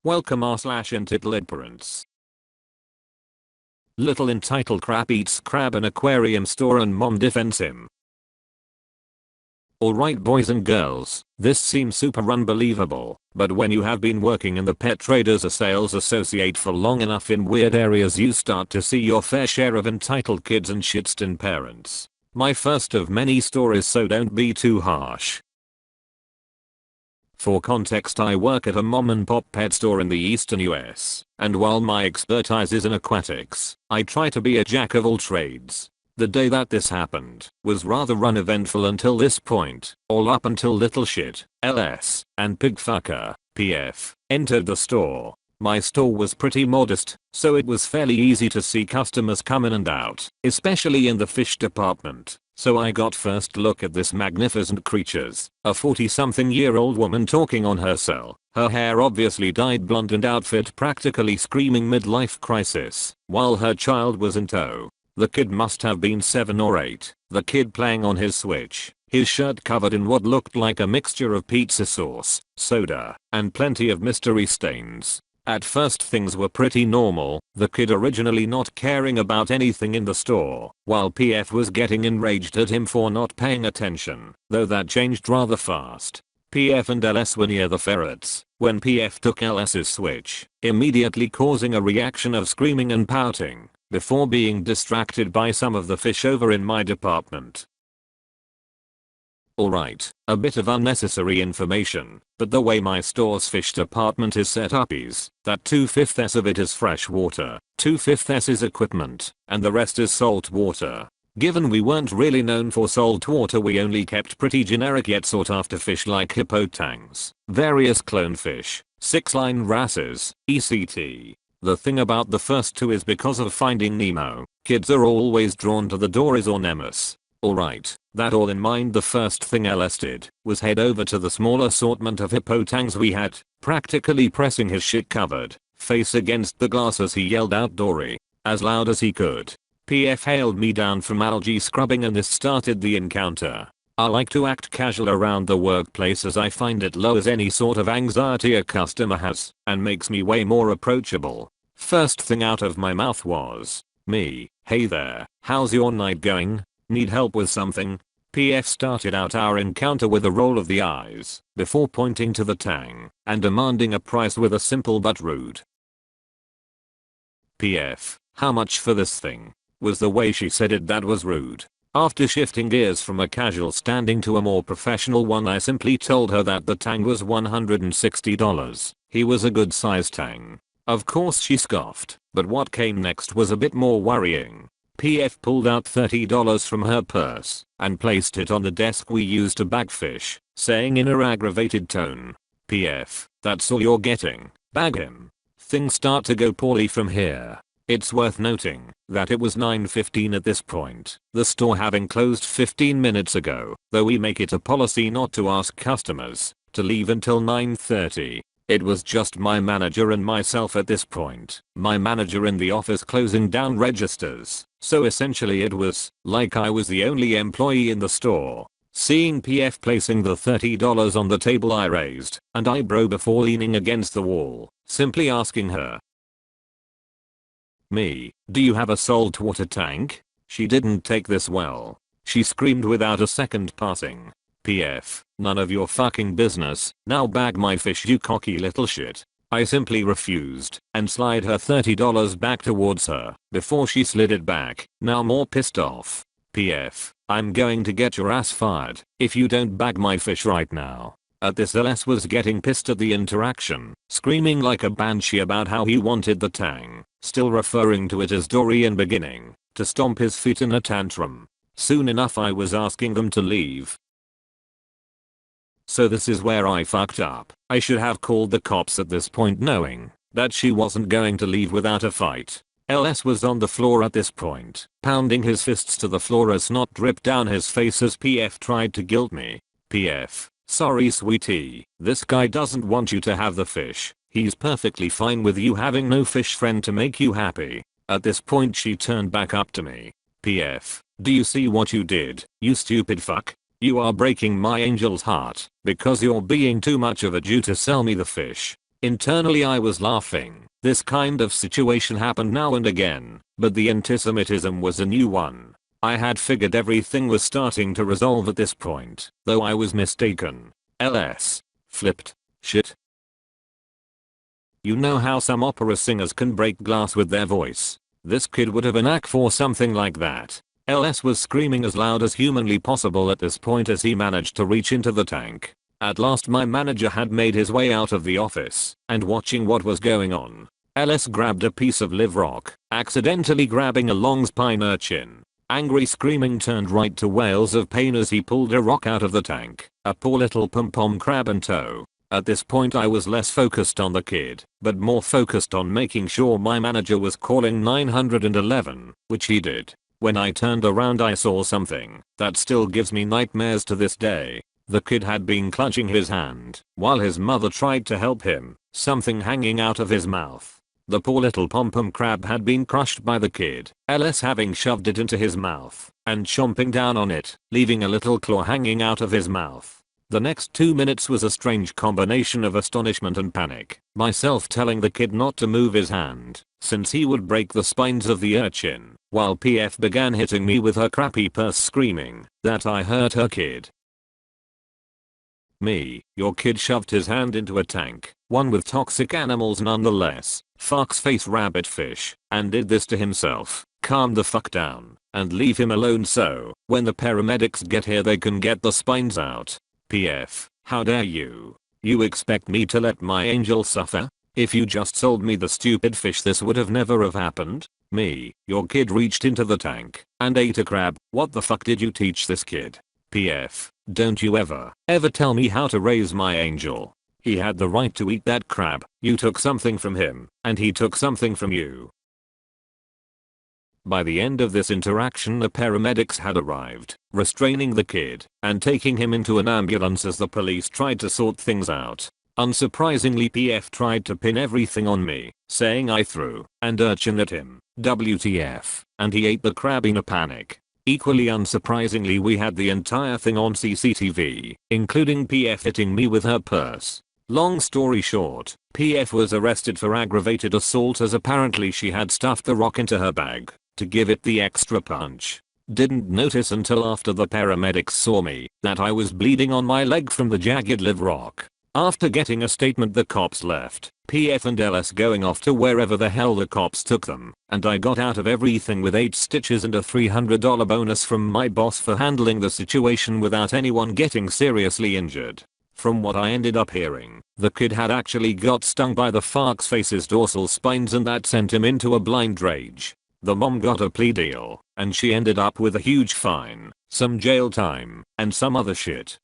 Welcome r/EntitledParents. Little entitled crap eats crab in aquarium store and mom defends him. Alright boys and girls, this seems super unbelievable, but when you have been working in the pet trade as a sales associate for long enough in weird areas, you start to see your fair share of entitled kids and shitstin parents. My first of many stories, so don't be too harsh. For context, I work at a mom and pop pet store in the eastern US, and while my expertise is in aquatics, I try to be a jack of all trades. The day that this happened was rather uneventful until this point, all up until little shit, LS, and pig fucker, PF, entered the store. My store was pretty modest, so it was fairly easy to see customers come in and out, especially in the fish department. So I got first look at this magnificent creatures, a 40-something-year-old woman talking on her cell, her hair obviously dyed blonde and outfit practically screaming midlife crisis, while her child was in tow. The kid must have been 7 or 8, the kid playing on his Switch, his shirt covered in what looked like a mixture of pizza sauce, soda, and plenty of mystery stains. At first things were pretty normal, the kid originally not caring about anything in the store, while PF was getting enraged at him for not paying attention, though that changed rather fast. PF and LS were near the ferrets when PF took LS's Switch, immediately causing a reaction of screaming and pouting, before being distracted by some of the fish over in my department. Alright, a bit of unnecessary information, but the way my store's fish department is set up is that 2/5 of it is fresh water, 2/5 is equipment, and the rest is salt water. Given we weren't really known for salt water, we only kept pretty generic yet sought after fish like hippo tangs, various clone fish, 6-line wrasses, etc. The thing about the first two is because of Finding Nemo, kids are always drawn to the Dories or Nemus. Alright, that all in mind, the first thing LS did was head over to the small assortment of hippo tangs we had, practically pressing his shit covered face against the glass as he yelled out Dory, as loud as he could. PF hailed me down from algae scrubbing and this started the encounter. I like to act casual around the workplace as I find it lowers any sort of anxiety a customer has and makes me way more approachable. First thing out of my mouth was, me, hey there, how's your night going? Need help with something? PF started out our encounter with a roll of the eyes, before pointing to the tang and demanding a price with a simple but rude PF, how much for this thing? Was the way she said it that was rude. After shifting gears from a casual standing to a more professional one, I simply told her that the tang was $160. He was a good size tang. Of course she scoffed, but what came next was a bit more worrying. PF pulled out $30 from her purse and placed it on the desk we used to bag fish, saying in an aggravated tone, PF, that's all you're getting, bag him. Things start to go poorly from here. It's worth noting that it was 9:15 at this point, the store having closed 15 minutes ago, though we make it a policy not to ask customers to leave until 9:30. It was just my manager and myself at this point, my manager in the office closing down registers, so essentially it was like I was the only employee in the store. Seeing PF placing the $30 on the table, I raised an eyebrow before leaning against the wall, simply asking her, me, do you have a salt water tank? She didn't take this well. She screamed without a second passing, PF, none of your fucking business, now bag my fish you cocky little shit. I simply refused and slid her $30 back towards her before she slid it back, now more pissed off. PF, I'm going to get your ass fired if you don't bag my fish right now. At this, LS was getting pissed at the interaction, screaming like a banshee about how he wanted the tang, still referring to it as Dory, and beginning to stomp his feet in a tantrum. Soon enough I was asking them to leave. So this is where I fucked up. I should have called the cops at this point, knowing that she wasn't going to leave without a fight. LS was on the floor at this point, pounding his fists to the floor as snot dripped down his face as PF tried to guilt me. PF, sorry sweetie, this guy doesn't want you to have the fish. He's perfectly fine with you having no fish friend to make you happy. At this point she turned back up to me. PF, do you see what you did, you stupid fuck? You are breaking my angel's heart because you're being too much of a Jew to sell me the fish. Internally I was laughing. This kind of situation happened now and again, but the antisemitism was a new one. I had figured everything was starting to resolve at this point, though I was mistaken. LS. Flipped. Shit. You know how some opera singers can break glass with their voice? This kid would have a knack for something like that. LS was screaming as loud as humanly possible at this point as he managed to reach into the tank. At last my manager had made his way out of the office, and watching what was going on, LS grabbed a piece of live rock, accidentally grabbing a long spine urchin. Angry screaming turned right to wails of pain as he pulled a rock out of the tank, a poor little pom-pom crab in tow. At this point I was less focused on the kid, but more focused on making sure my manager was calling 911, which he did. When I turned around I saw something that still gives me nightmares to this day. The kid had been clutching his hand while his mother tried to help him, something hanging out of his mouth. The poor little pom-pom crab had been crushed by the kid, LS having shoved it into his mouth and chomping down on it, leaving a little claw hanging out of his mouth. The next 2 minutes was a strange combination of astonishment and panic, myself telling the kid not to move his hand, since he would break the spines of the urchin, while PF began hitting me with her crappy purse screaming that I hurt her kid. Me, your kid shoved his hand into a tank, one with toxic animals nonetheless, fuck's face rabbit fish, and did this to himself. Calm the fuck down, and leave him alone so, when the paramedics get here they can get the spines out. PF, how dare you? You expect me to let my angel suffer? If you just sold me the stupid fish this would have never have happened. Me, your kid reached into the tank and ate a crab. What the fuck did you teach this kid? PF, don't you ever tell me how to raise my angel. He had the right to eat that crab. You took something from him, and he took something from you. By the end of this interaction the paramedics had arrived, restraining the kid and taking him into an ambulance as the police tried to sort things out. Unsurprisingly PF tried to pin everything on me, saying I threw an urchin at him, WTF, and he ate the crab in a panic. Equally unsurprisingly we had the entire thing on CCTV, including PF hitting me with her purse. Long story short, PF was arrested for aggravated assault as apparently she had stuffed the rock into her bag to give it the extra punch. Didn't notice until after the paramedics saw me that I was bleeding on my leg from the jagged live rock. After getting a statement the cops left, PF and LS going off to wherever the hell the cops took them, and I got out of everything with 8 stitches and a $300 bonus from my boss for handling the situation without anyone getting seriously injured. From what I ended up hearing, the kid had actually got stung by the fuck's face's dorsal spines and that sent him into a blind rage. The mom got a plea deal, and she ended up with a huge fine, some jail time, and some other shit.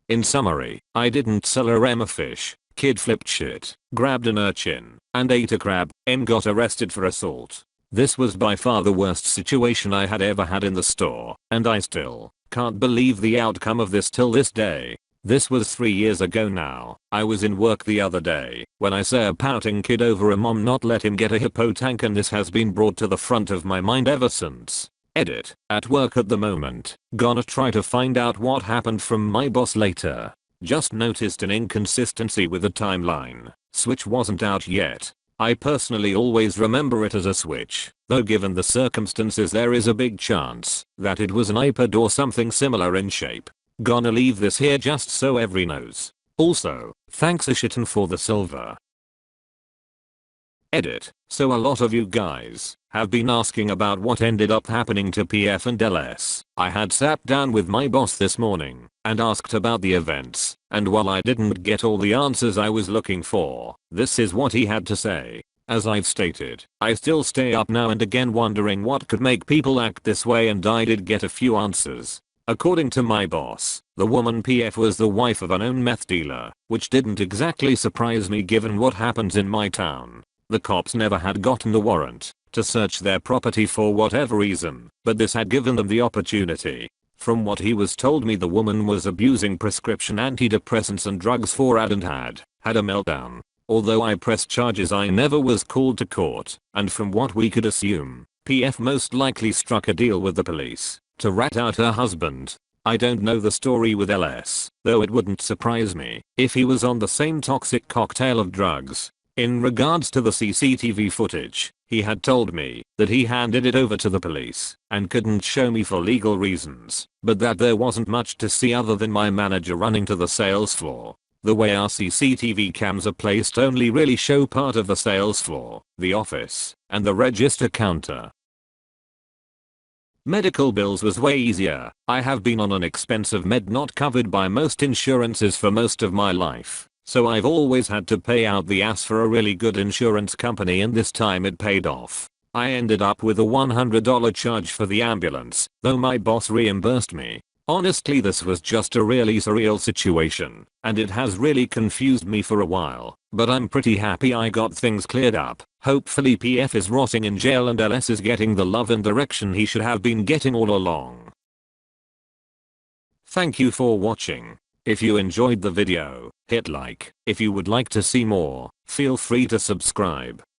In summary, I didn't sell her a fish, kid flipped shit, grabbed an urchin, and ate a crab, got arrested for assault. This was by far the worst situation I had ever had in the store, and I still can't believe the outcome of this till this day. This was 3 years ago now. I was in work the other day when I saw a pouting kid over a mom not let him get a hippo tank, and this has been brought to the front of my mind ever since. Edit. At work at the moment. Gonna try to find out what happened from my boss later. Just noticed an inconsistency with the timeline. Switch wasn't out yet. I personally always remember it as a Switch, though given the circumstances there is a big chance that it was an iPad or something similar in shape. Gonna leave this here just so every knows. Also, thanks a shitin for the silver. Edit. So a lot of you guys have been asking about what ended up happening to PF and LS. I had sat down with my boss this morning and asked about the events, and while I didn't get all the answers I was looking for, this is what he had to say. As I've stated, I still stay up now and again wondering what could make people act this way, and I did get a few answers. According to my boss, the woman PF was the wife of a known meth dealer, which didn't exactly surprise me given what happens in my town. The cops never had gotten the warrant to search their property for whatever reason, but this had given them the opportunity. From what he was told me, the woman was abusing prescription antidepressants and drugs for ad and had a meltdown. Although I pressed charges, I never was called to court, and from what we could assume, PF most likely struck a deal with the police to rat out her husband. I don't know the story with LS, though it wouldn't surprise me if he was on the same toxic cocktail of drugs. In regards to the CCTV footage, he had told me that he handed it over to the police and couldn't show me for legal reasons, but that there wasn't much to see other than my manager running to the sales floor. The way our CCTV cams are placed only really show part of the sales floor, the office, and the register counter. Medical bills was way easier. I have been on an expensive med not covered by most insurances for most of my life, so I've always had to pay out the ass for a really good insurance company, and this time it paid off. I ended up with a $100 charge for the ambulance, though my boss reimbursed me. Honestly, this was just a really surreal situation, and it has really confused me for a while, but I'm pretty happy I got things cleared up. Hopefully PF is rotting in jail and LS is getting the love and direction he should have been getting all along. Thank you for watching. If you enjoyed the video, hit like. If you would like to see more, feel free to subscribe.